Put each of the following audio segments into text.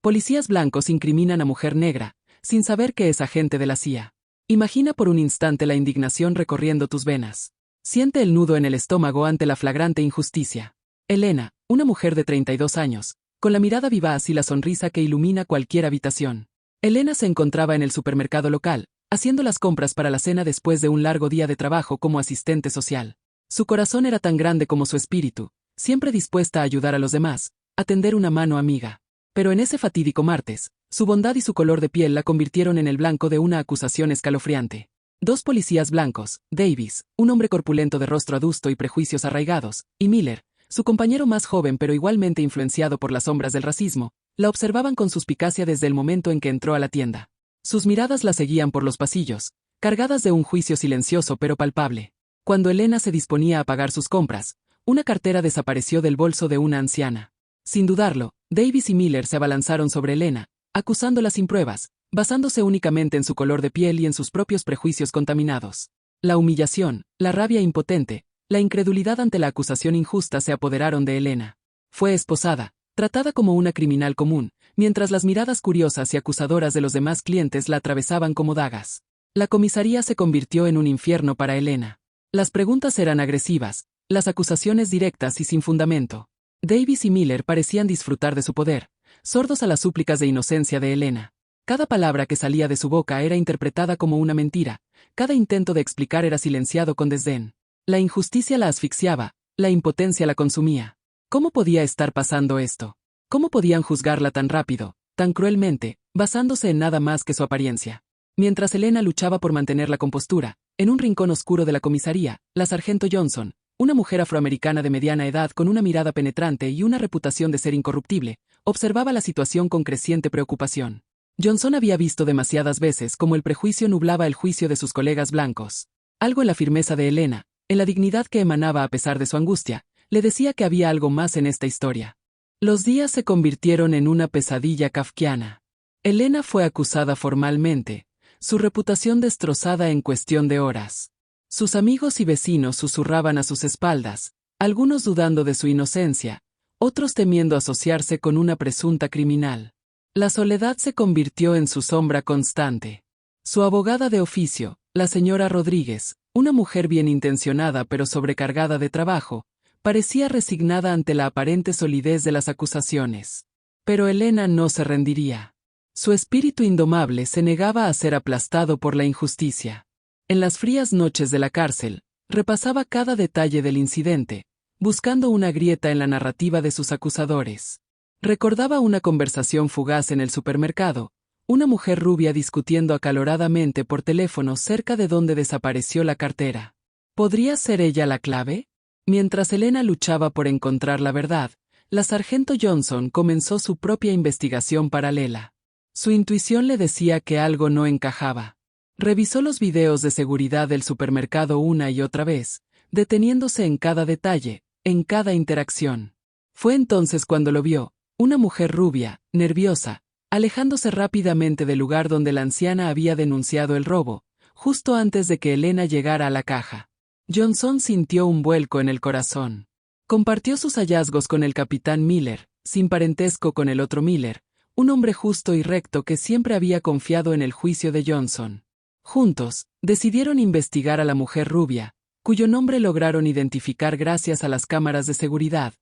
Policías blancos incriminan a mujer negra, sin saber que es agente de la CIA. Imagina por un instante la indignación recorriendo tus venas. Siente el nudo en el estómago ante la flagrante injusticia. Elena, una mujer de 32 años, con la mirada vivaz y la sonrisa que ilumina cualquier habitación. Elena se encontraba en el supermercado local, haciendo las compras para la cena después de un largo día de trabajo como asistente social. Su corazón era tan grande como su espíritu, siempre dispuesta a ayudar a los demás, a tender una mano amiga. Pero en ese fatídico martes, su bondad y su color de piel la convirtieron en el blanco de una acusación escalofriante. Dos policías blancos, Davis, un hombre corpulento de rostro adusto y prejuicios arraigados, y Miller, su compañero más joven pero igualmente influenciado por las sombras del racismo, la observaban con suspicacia desde el momento en que entró a la tienda. Sus miradas la seguían por los pasillos, cargadas de un juicio silencioso pero palpable. Cuando Elena se disponía a pagar sus compras, una cartera desapareció del bolso de una anciana. Sin dudarlo, Davis y Miller se abalanzaron sobre Elena, acusándola sin pruebas, basándose únicamente en su color de piel y en sus propios prejuicios contaminados. La humillación, la rabia impotente, la incredulidad ante la acusación injusta se apoderaron de Elena. Fue esposada, tratada como una criminal común, mientras las miradas curiosas y acusadoras de los demás clientes la atravesaban como dagas. La comisaría se convirtió en un infierno para Elena. Las preguntas eran agresivas, las acusaciones directas y sin fundamento. Davis y Miller parecían disfrutar de su poder, sordos a las súplicas de inocencia de Elena. Cada palabra que salía de su boca era interpretada como una mentira, cada intento de explicar era silenciado con desdén. La injusticia la asfixiaba, la impotencia la consumía. ¿Cómo podía estar pasando esto? ¿Cómo podían juzgarla tan rápido, tan cruelmente, basándose en nada más que su apariencia? Mientras Elena luchaba por mantener la compostura, en un rincón oscuro de la comisaría, la sargento Johnson, una mujer afroamericana de mediana edad con una mirada penetrante y una reputación de ser incorruptible, observaba la situación con creciente preocupación. Johnson había visto demasiadas veces cómo el prejuicio nublaba el juicio de sus colegas blancos. Algo en la firmeza de Elena, en la dignidad que emanaba a pesar de su angustia, le decía que había algo más en esta historia. Los días se convirtieron en una pesadilla kafkiana. Elena fue acusada formalmente, su reputación destrozada en cuestión de horas. Sus amigos y vecinos susurraban a sus espaldas, algunos dudando de su inocencia, otros temiendo asociarse con una presunta criminal. La soledad se convirtió en su sombra constante. Su abogada de oficio, la señora Rodríguez, una mujer bien intencionada pero sobrecargada de trabajo, parecía resignada ante la aparente solidez de las acusaciones. Pero Elena no se rendiría. Su espíritu indomable se negaba a ser aplastado por la injusticia. En las frías noches de la cárcel, repasaba cada detalle del incidente, buscando una grieta en la narrativa de sus acusadores. Recordaba una conversación fugaz en el supermercado, una mujer rubia discutiendo acaloradamente por teléfono cerca de donde desapareció la cartera. ¿Podría ser ella la clave? Mientras Elena luchaba por encontrar la verdad, la sargento Johnson comenzó su propia investigación paralela. Su intuición le decía que algo no encajaba. Revisó los videos de seguridad del supermercado una y otra vez, deteniéndose en cada detalle, en cada interacción. Fue entonces cuando lo vio, una mujer rubia, nerviosa, alejándose rápidamente del lugar donde la anciana había denunciado el robo, justo antes de que Elena llegara a la caja. Johnson sintió un vuelco en el corazón. Compartió sus hallazgos con el capitán Miller, sin parentesco con el otro Miller, un hombre justo y recto que siempre había confiado en el juicio de Johnson. Juntos, decidieron investigar a la mujer rubia, cuyo nombre lograron identificar gracias a las cámaras de seguridad,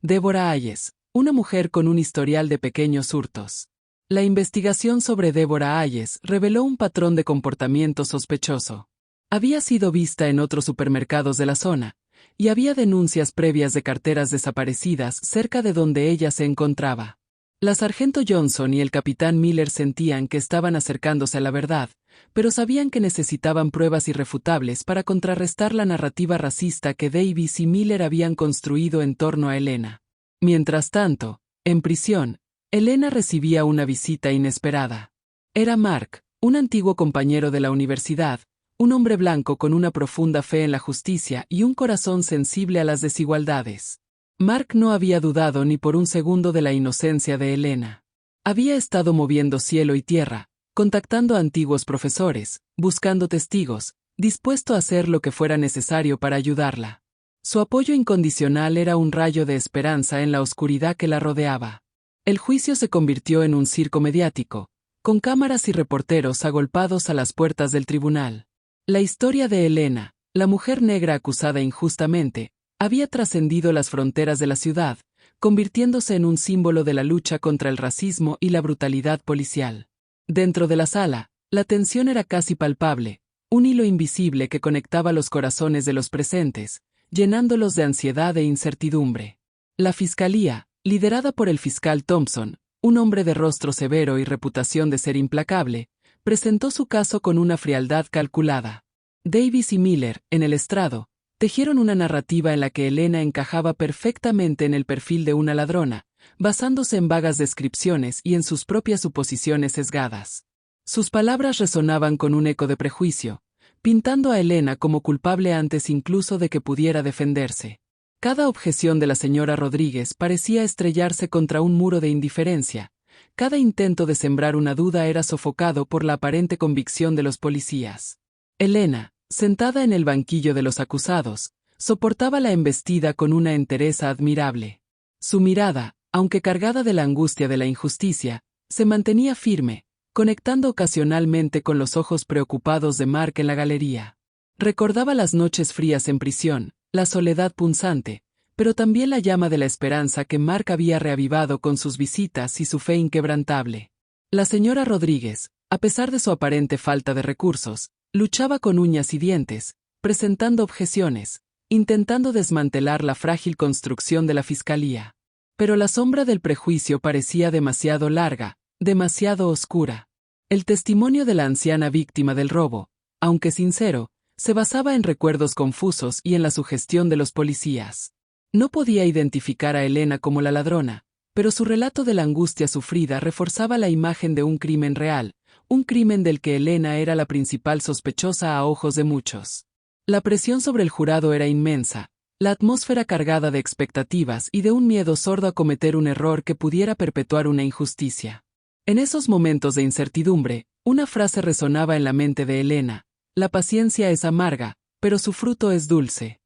Deborah Hayes, una mujer con un historial de pequeños hurtos. La investigación sobre Deborah Hayes reveló un patrón de comportamiento sospechoso. Había sido vista en otros supermercados de la zona, y había denuncias previas de carteras desaparecidas cerca de donde ella se encontraba. La sargento Johnson y el capitán Miller sentían que estaban acercándose a la verdad, pero sabían que necesitaban pruebas irrefutables para contrarrestar la narrativa racista que Davis y Miller habían construido en torno a Elena. Mientras tanto, en prisión, Elena recibía una visita inesperada. Era Mark, un antiguo compañero de la universidad, un hombre blanco con una profunda fe en la justicia y un corazón sensible a las desigualdades. Mark no había dudado ni por un segundo de la inocencia de Elena. Había estado moviendo cielo y tierra, contactando a antiguos profesores, buscando testigos, dispuesto a hacer lo que fuera necesario para ayudarla. Su apoyo incondicional era un rayo de esperanza en la oscuridad que la rodeaba. El juicio se convirtió en un circo mediático, con cámaras y reporteros agolpados a las puertas del tribunal. La historia de Elena, la mujer negra acusada injustamente, había trascendido las fronteras de la ciudad, convirtiéndose en un símbolo de la lucha contra el racismo y la brutalidad policial. Dentro de la sala, la tensión era casi palpable, un hilo invisible que conectaba los corazones de los presentes, llenándolos de ansiedad e incertidumbre. La fiscalía, liderada por el fiscal Thompson, un hombre de rostro severo y reputación de ser implacable, presentó su caso con una frialdad calculada. Davis y Miller, en el estrado, tejieron una narrativa en la que Elena encajaba perfectamente en el perfil de una ladrona, basándose en vagas descripciones y en sus propias suposiciones sesgadas. Sus palabras resonaban con un eco de prejuicio, pintando a Elena como culpable antes incluso de que pudiera defenderse. Cada objeción de la señora Rodríguez parecía estrellarse contra un muro de indiferencia. Cada intento de sembrar una duda era sofocado por la aparente convicción de los policías. Elena, sentada en el banquillo de los acusados, soportaba la embestida con una entereza admirable. Su mirada, aunque cargada de la angustia de la injusticia, se mantenía firme, conectando ocasionalmente con los ojos preocupados de Mark en la galería. Recordaba las noches frías en prisión, la soledad punzante, pero también la llama de la esperanza que Mark había reavivado con sus visitas y su fe inquebrantable. La señora Rodríguez, a pesar de su aparente falta de recursos, luchaba con uñas y dientes, presentando objeciones, intentando desmantelar la frágil construcción de la fiscalía. Pero la sombra del prejuicio parecía demasiado larga, demasiado oscura. El testimonio de la anciana víctima del robo, aunque sincero, se basaba en recuerdos confusos y en la sugestión de los policías. No podía identificar a Elena como la ladrona, pero su relato de la angustia sufrida reforzaba la imagen de un crimen real, un crimen del que Elena era la principal sospechosa a ojos de muchos. La presión sobre el jurado era inmensa, la atmósfera cargada de expectativas y de un miedo sordo a cometer un error que pudiera perpetuar una injusticia. En esos momentos de incertidumbre, una frase resonaba en la mente de Elena: la paciencia es amarga, pero su fruto es dulce.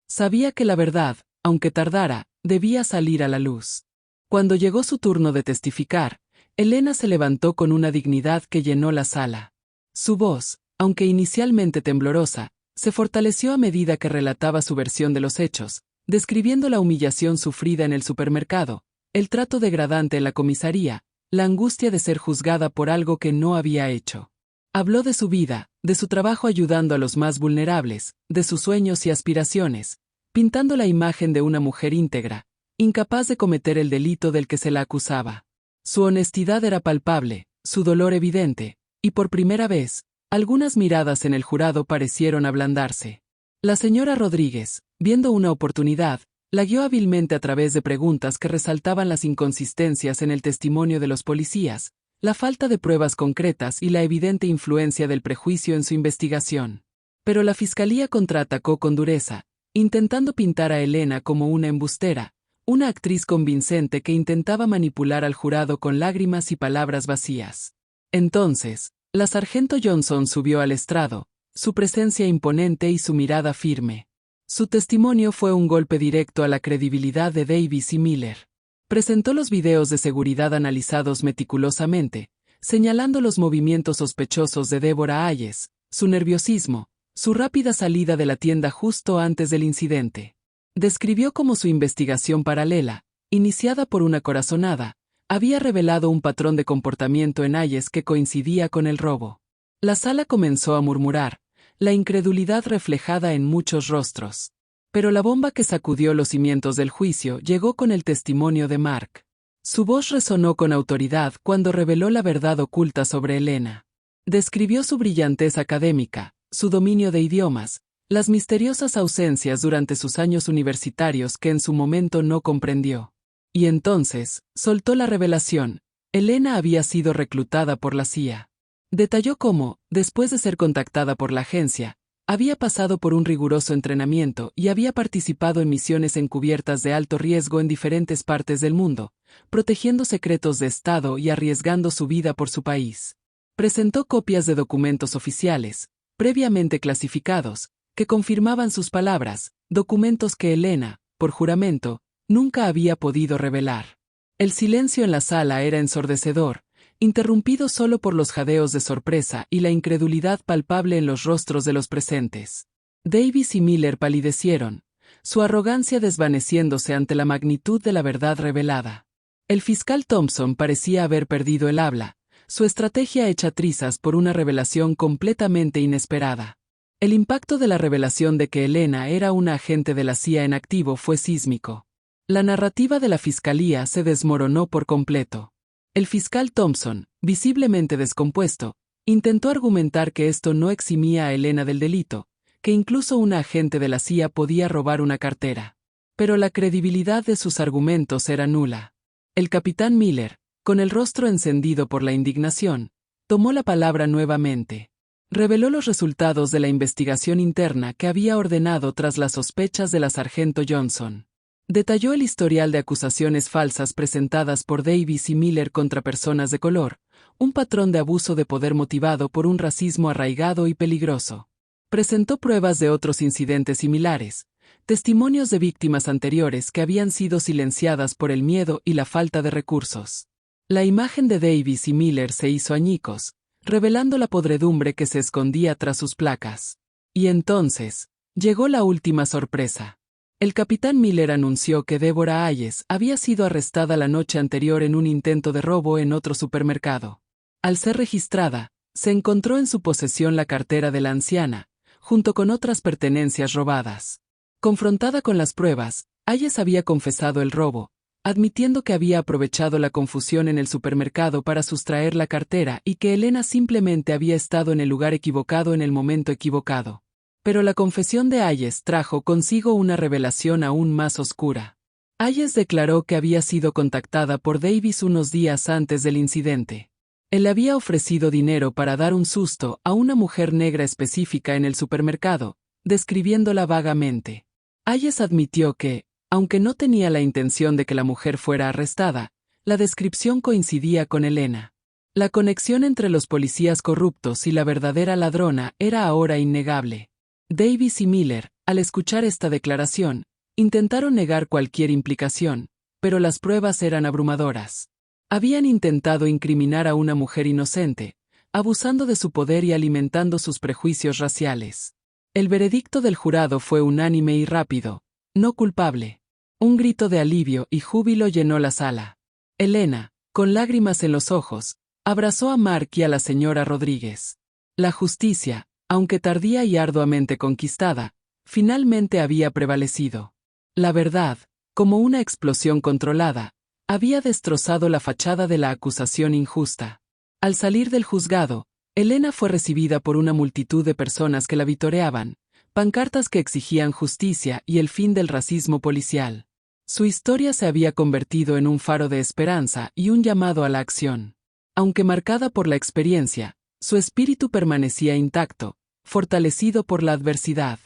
Sabía que la verdad, aunque tardara, debía salir a la luz. Cuando llegó su turno de testificar, Elena se levantó con una dignidad que llenó la sala. Su voz, aunque inicialmente temblorosa, se fortaleció a medida que relataba su versión de los hechos, describiendo la humillación sufrida en el supermercado, el trato degradante en la comisaría, la angustia de ser juzgada por algo que no había hecho. Habló de su vida, de su trabajo ayudando a los más vulnerables, de sus sueños y aspiraciones, pintando la imagen de una mujer íntegra, incapaz de cometer el delito del que se la acusaba. Su honestidad era palpable, su dolor evidente, y por primera vez, algunas miradas en el jurado parecieron ablandarse. La señora Rodríguez, viendo una oportunidad, la guió hábilmente a través de preguntas que resaltaban las inconsistencias en el testimonio de los policías, la falta de pruebas concretas y la evidente influencia del prejuicio en su investigación. Pero la fiscalía contraatacó con dureza, intentando pintar a Elena como una embustera, una actriz convincente que intentaba manipular al jurado con lágrimas y palabras vacías. Entonces, la sargento Johnson subió al estrado, su presencia imponente y su mirada firme. Su testimonio fue un golpe directo a la credibilidad de Davis y Miller. Presentó los videos de seguridad analizados meticulosamente, señalando los movimientos sospechosos de Deborah Hayes, su nerviosismo, su rápida salida de la tienda justo antes del incidente. Describió cómo su investigación paralela, iniciada por una corazonada, había revelado un patrón de comportamiento en Hayes que coincidía con el robo. La sala comenzó a murmurar, la incredulidad reflejada en muchos rostros. Pero la bomba que sacudió los cimientos del juicio llegó con el testimonio de Mark. Su voz resonó con autoridad cuando reveló la verdad oculta sobre Elena. Describió su brillantez académica, su dominio de idiomas, las misteriosas ausencias durante sus años universitarios que en su momento no comprendió. Y entonces, soltó la revelación: Elena había sido reclutada por la CIA. Detalló cómo, después de ser contactada por la agencia, había pasado por un riguroso entrenamiento y había participado en misiones encubiertas de alto riesgo en diferentes partes del mundo, protegiendo secretos de Estado y arriesgando su vida por su país. Presentó copias de documentos oficiales, previamente clasificados, que confirmaban sus palabras, documentos que Elena, por juramento, nunca había podido revelar. El silencio en la sala era ensordecedor, interrumpido solo por los jadeos de sorpresa y la incredulidad palpable en los rostros de los presentes. Davis y Miller palidecieron, su arrogancia desvaneciéndose ante la magnitud de la verdad revelada. El fiscal Thompson parecía haber perdido el habla, su estrategia hecha trizas por una revelación completamente inesperada. El impacto de la revelación de que Elena era una agente de la CIA en activo fue sísmico. La narrativa de la fiscalía se desmoronó por completo. El fiscal Thompson, visiblemente descompuesto, intentó argumentar que esto no eximía a Elena del delito, que incluso una agente de la CIA podía robar una cartera. Pero la credibilidad de sus argumentos era nula. El capitán Miller, con el rostro encendido por la indignación, tomó la palabra nuevamente. Reveló los resultados de la investigación interna que había ordenado tras las sospechas de la sargento Johnson. Detalló el historial de acusaciones falsas presentadas por Davis y Miller contra personas de color, un patrón de abuso de poder motivado por un racismo arraigado y peligroso. Presentó pruebas de otros incidentes similares, testimonios de víctimas anteriores que habían sido silenciadas por el miedo y la falta de recursos. La imagen de Davis y Miller se hizo añicos, revelando la podredumbre que se escondía tras sus placas. Y entonces, llegó la última sorpresa. El capitán Miller anunció que Deborah Hayes había sido arrestada la noche anterior en un intento de robo en otro supermercado. Al ser registrada, se encontró en su posesión la cartera de la anciana, junto con otras pertenencias robadas. Confrontada con las pruebas, Hayes había confesado el robo, admitiendo que había aprovechado la confusión en el supermercado para sustraer la cartera y que Elena simplemente había estado en el lugar equivocado en el momento equivocado. Pero la confesión de Hayes trajo consigo una revelación aún más oscura. Hayes declaró que había sido contactada por Davis unos días antes del incidente. Él le había ofrecido dinero para dar un susto a una mujer negra específica en el supermercado, describiéndola vagamente. Hayes admitió que, aunque no tenía la intención de que la mujer fuera arrestada, la descripción coincidía con Elena. La conexión entre los policías corruptos y la verdadera ladrona era ahora innegable. Davis y Miller, al escuchar esta declaración, intentaron negar cualquier implicación, pero las pruebas eran abrumadoras. Habían intentado incriminar a una mujer inocente, abusando de su poder y alimentando sus prejuicios raciales. El veredicto del jurado fue unánime y rápido: no culpable. Un grito de alivio y júbilo llenó la sala. Elena, con lágrimas en los ojos, abrazó a Mark y a la señora Rodríguez. La justicia, aunque tardía y arduamente conquistada, finalmente había prevalecido. La verdad, como una explosión controlada, había destrozado la fachada de la acusación injusta. Al salir del juzgado, Elena fue recibida por una multitud de personas que la vitoreaban, pancartas que exigían justicia y el fin del racismo policial. Su historia se había convertido en un faro de esperanza y un llamado a la acción. Aunque marcada por la experiencia, su espíritu permanecía intacto, fortalecido por la adversidad.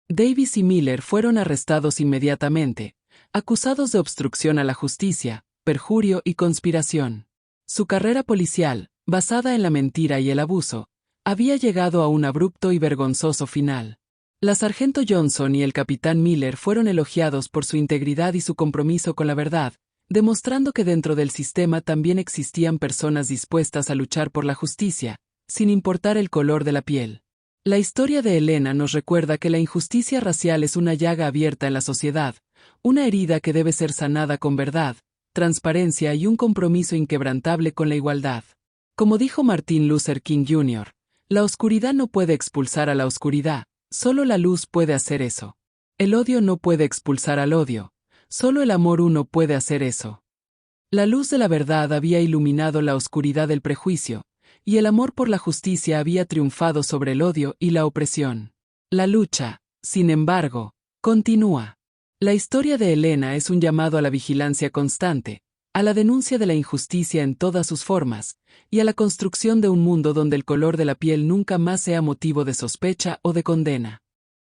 Davis y Miller fueron arrestados inmediatamente, acusados de obstrucción a la justicia, perjurio y conspiración. Su carrera policial, basada en la mentira y el abuso, había llegado a un abrupto y vergonzoso final. La sargento Johnson y el capitán Miller fueron elogiados por su integridad y su compromiso con la verdad, demostrando que dentro del sistema también existían personas dispuestas a luchar por la justicia, sin importar el color de la piel. La historia de Elena nos recuerda que la injusticia racial es una llaga abierta en la sociedad, una herida que debe ser sanada con verdad, transparencia y un compromiso inquebrantable con la igualdad. Como dijo Martin Luther King Jr., la oscuridad no puede expulsar a la oscuridad, solo la luz puede hacer eso. El odio no puede expulsar al odio, solo el amor uno puede hacer eso. La luz de la verdad había iluminado la oscuridad del prejuicio, y el amor por la justicia había triunfado sobre el odio y la opresión. La lucha, sin embargo, continúa. La historia de Elena es un llamado a la vigilancia constante, a la denuncia de la injusticia en todas sus formas, y a la construcción de un mundo donde el color de la piel nunca más sea motivo de sospecha o de condena.